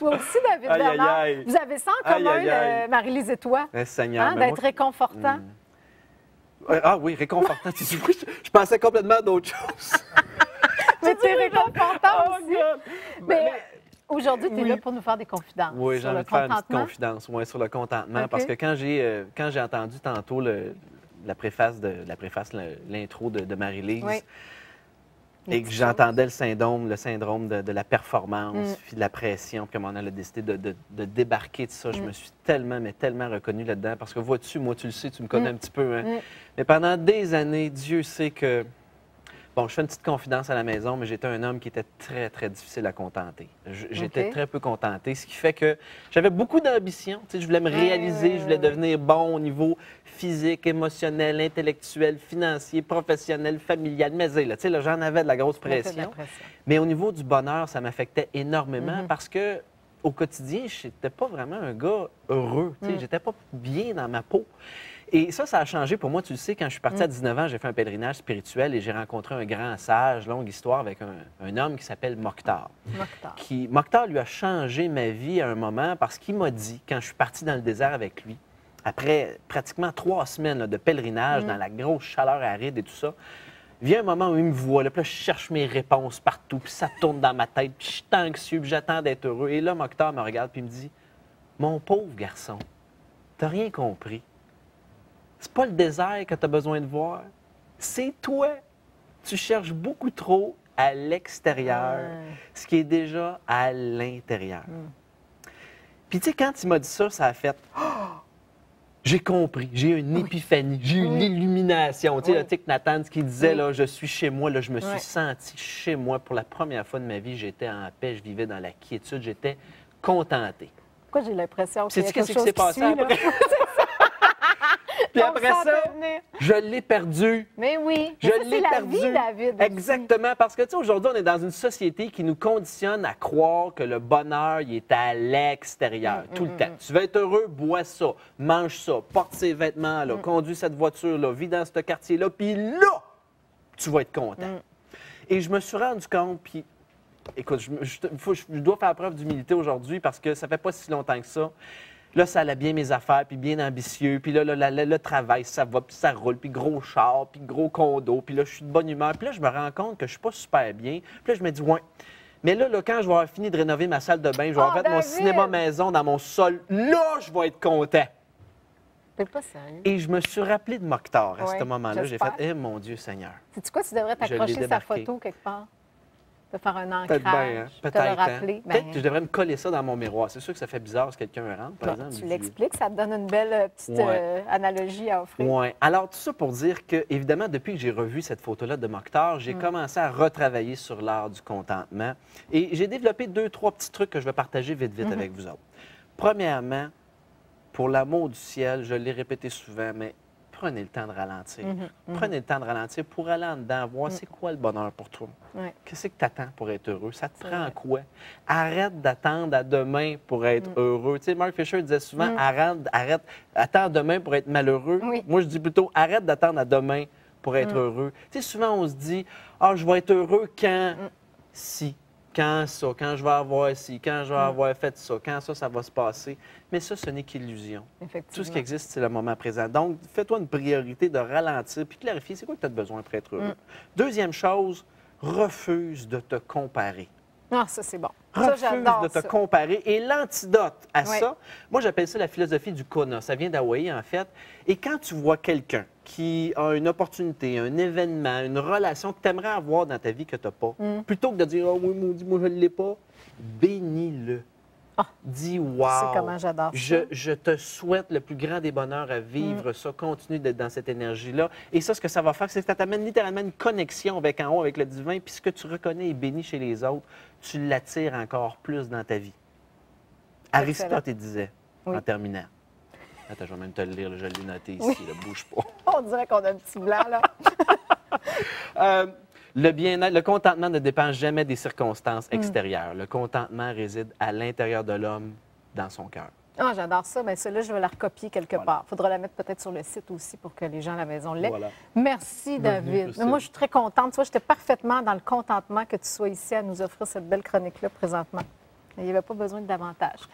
toi aussi, David Aïe, Bernard. aïe, aïe. Vous avez ça en Aïe, commun, aïe, aïe. Marie-Lise et toi, Seigneur, hein, mais d'être réconfortant. Ah oui, réconfortant. Je pensais complètement à d'autres choses. Mais tu es réconfortant Oh, aussi. God. Mais aujourd'hui, tu es oui. là pour nous faire des confidences Oui, j'ai sur envie le de faire une petite contentement. confidence sur le contentement. OK. Parce que quand j'ai entendu tantôt la préface, l'intro de Marie-Lise, Oui. et que j'entendais le syndrome de la performance, puis de la pression, puis comment on a décidé de débarquer de ça, je me suis tellement, mais tellement reconnu là-dedans. Parce que vois-tu, moi, tu le sais, tu me connais un petit peu, hein? Mais pendant des années, Dieu sait que... Bon, je fais une petite confidence à la maison, mais j'étais un homme qui était très, très difficile à contenter. J'étais OK. très peu contenté, ce qui fait que j'avais beaucoup d'ambition. Tu sais, je voulais me réaliser, je voulais devenir bon au niveau physique, émotionnel, intellectuel, financier, professionnel, familial, mais là, tu sais, là, j'en avais de la grosse Tu mettais de la pression. pression. Mais au niveau du bonheur, ça m'affectait énormément parce que au quotidien, je n'étais pas vraiment un gars heureux. Tu sais, j'étais pas bien dans ma peau. Et ça a changé pour moi. Tu le sais, quand je suis parti à 19 ans, j'ai fait un pèlerinage spirituel et j'ai rencontré un grand sage, longue histoire, avec un homme qui s'appelle Mokhtar. Mokhtar. Mokhtar lui a changé ma vie à un moment parce qu'il m'a dit, quand je suis parti dans le désert avec lui, après pratiquement 3 semaines là, de pèlerinage, dans la grosse chaleur aride et tout ça, vient un moment où il me voit, là, puis là, je cherche mes réponses partout, puis ça tourne dans ma tête, puis je suis anxieux, puis j'attends d'être heureux. Et là, Mokhtar me regarde, puis il me dit, « Mon pauvre garçon, t'as rien compris. C'est pas le désert que tu as besoin de voir, c'est toi. Tu cherches beaucoup trop à l'extérieur, ce qui est déjà à l'intérieur. » Puis tu sais, quand il m'a dit ça, ça a fait « Oh! J'ai compris, j'ai eu une épiphanie, j'ai eu une illumination. » Tu sais, le Thich Nhat Hanh, ce qu'il disait, là, je suis chez moi, là, je me suis senti chez moi. Pour la première fois de ma vie, j'étais en paix, je vivais dans la quiétude, j'étais contenté. Pourquoi j'ai l'impression qu'il y a Sais-tu quelque qu'est-ce qui chose s'est passé suit, là? après? Puis On après le ça, sentait venir. je l'ai perdu. Mais oui, Je mais ça, l'ai c'est la perdu. vie, David. aussi. Exactement, parce que tu sais, aujourd'hui, on est dans une société qui nous conditionne à croire que le bonheur, il est à l'extérieur, tout le temps. Tu veux être heureux, bois ça, mange ça, porte ces vêtements-là, conduis cette voiture-là, vis dans ce quartier-là, puis là, tu vas être content. Et je me suis rendu compte, puis écoute, je dois faire preuve d'humilité aujourd'hui parce que ça fait pas si longtemps que ça. Là, ça allait bien mes affaires, puis bien ambitieux. Puis là, le travail, ça va, puis ça roule, puis gros char, puis gros condo. Puis là, je suis de bonne humeur. Puis là, je me rends compte que je suis pas super bien. Puis là, je me dis, ouais. Mais là, quand je vais avoir fini de rénover ma salle de bain, je vais avoir fait mon David! cinéma maison dans mon sol, là, je vais être content. T'es pas sérieux. Et je me suis rappelé de Mokhtar à Ouais, ce moment-là. J'ai fait, j'espère. eh mon Dieu Seigneur. Sais-tu quoi, tu devrais Je l'ai t'accrocher sa débarqué. photo quelque part? De faire un ancrage, Peut-être bien, hein? te Peut-être. le Hein? rappeler. Peut-être Ben, que je devrais me coller ça dans mon miroir. C'est sûr que ça fait bizarre si quelqu'un rentre, par exemple. tu l'expliques, ça te donne une belle petite analogie à offrir. Oui. Alors, tout ça pour dire que, évidemment, depuis que j'ai revu cette photo-là de Mokhtar, j'ai commencé à retravailler sur l'art du contentement. Et j'ai développé 2-3 petits trucs que je vais partager vite avec vous autres. Premièrement, pour l'amour du ciel, je l'ai répété souvent, mais prenez le temps de ralentir. Prenez le temps de ralentir pour aller en dedans, voir c'est quoi le bonheur pour toi. Ouais. Qu'est-ce que tu attends pour être heureux? Ça te prend quoi? Arrête d'attendre à demain pour être heureux. Tu sais, Mark Fisher disait souvent, attends demain pour être malheureux. Oui. Moi, je dis plutôt, arrête d'attendre à demain pour être heureux. Tu sais, souvent, on se dit, ah, je vais être heureux quand si. Quand ça, quand je vais avoir ci, quand je vais avoir fait ça, quand ça va se passer. Mais ça, ce n'est qu'illusion. Effectivement. Tout ce qui existe, c'est le moment présent. Donc, fais-toi une priorité de ralentir puis clarifier c'est quoi que tu as besoin pour être heureux. Deuxième chose, refuse de te comparer. Ah, ça, c'est bon. Ça, Refuse j'adore de te ça. comparer. Et l'antidote à Ouais. ça, moi, j'appelle ça la philosophie du Kona. Ça vient d'Hawaï, en fait. Et quand tu vois quelqu'un qui a une opportunité, un événement, une relation que tu aimerais avoir dans ta vie que tu n'as pas, plutôt que de dire « Oh oui, maudit, moi, je ne l'ai pas », bénis-le. Ah. Dis « Tu Wow! sais comment j'adore ça. Je te souhaite le plus grand des bonheurs à vivre ça. Continue d'être dans cette énergie-là. » Et ça, ce que ça va faire, c'est que ça t'amène littéralement une connexion avec en haut, avec le divin. Puis ce que tu reconnais et béni chez les autres, tu l'attires encore plus dans ta vie. Aristote, il disait, en terminant. Attends, je vais même te le lire, là, je l'ai noté ici, là, bouge pas. On dirait qu'on a un petit blanc, là. Le bien-être, le contentement ne dépend jamais des circonstances extérieures. Le contentement réside à l'intérieur de l'homme, dans son cœur. Ah, j'adore ça. Bien, celle-là, je vais la recopier quelque part. Il faudra la mettre peut-être sur le site aussi pour que les gens à la maison l'aient. Voilà. Merci, Bienvenue, David. Christine. Moi, je suis très contente. Tu vois, j'étais parfaitement dans le contentement que tu sois ici à nous offrir cette belle chronique-là présentement. Il n'y avait pas besoin de davantage.